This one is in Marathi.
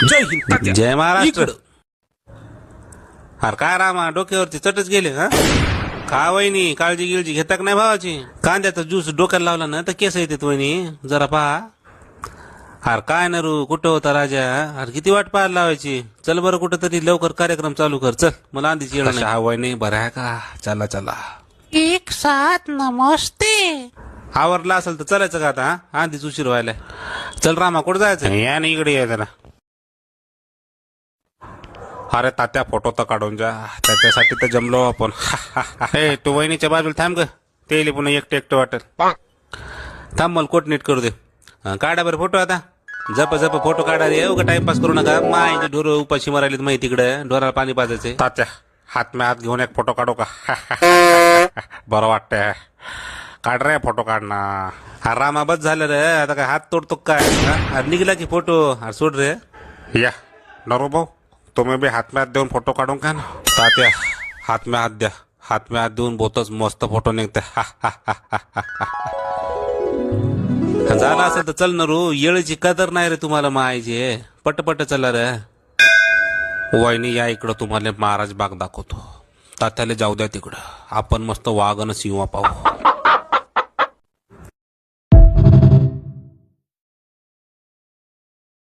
जय हिंद तात्या. जय महाराष्ट्र. इकडं. अरे काय रामा डोक्यावरती चटच गेले हा. का वहिनी काळजी गिळजी घेता का नाही भावाची? कांद्याचा ज्यूस डोक्याला लावला ना तर केस येतात वहिनी, जरा पहा. अरे काय ना रू, कुठं होता राजा? अरे किती वाट पाहायला लावायची. चल बरं कुठं तरी लवकर कार्यक्रम चालू कर. चल मला आधीच येणं नाही. हा वहिनी बरं आहे का? चला चला. एक साथ नमस्ते. आवरला असेल तर चलायचं का आता? हा? आधीच उशीर व्हायला. चल रामा कुठं जायचं? या नाही इकडे या जरा. अरे तात्या फोटो तर काढून जा, त्याच्यासाठी तर जमलो आपण. हे तू वहिनीच्या बाजूला थांब ग, ते पुन्हा एकटं एकटं वाटत. थांब मला कोट नीट करू दे. काढा बरं फोटो आता. जप जप फोटो काढा रे, उगा टाइमपास करू नका. मायचे ढोर उपाशी मारायलेत माहिती तिकडे, ढोराला पाणी पाजायचे. तात्या हात में हात घेऊन एक फोटो काढू का? बरं वाटतंय. काढ रे फोटो काढना. हा रामा बस झालं रे, आता काय हात तोडतो काय? अरे निघला की फोटो. अरे सोड रे. या नरू भाऊ, तुम्ही बी हात में हात देऊन फोटो काढून का ना? तात्या हात में हात द्या. हात में हात देऊन बहुतच मस्त फोटो निघते. झाला असेल तर चल नरू, येळीची कदर नाही रे तुम्हाला मायची. पटपट चला रे. वहिनी या इकडं, तुम्हाला महाराज बाग दाखवतो. तात्याला जाऊ द्या तिकडं, आपण मस्त वाघ आणि सिंह पाहू.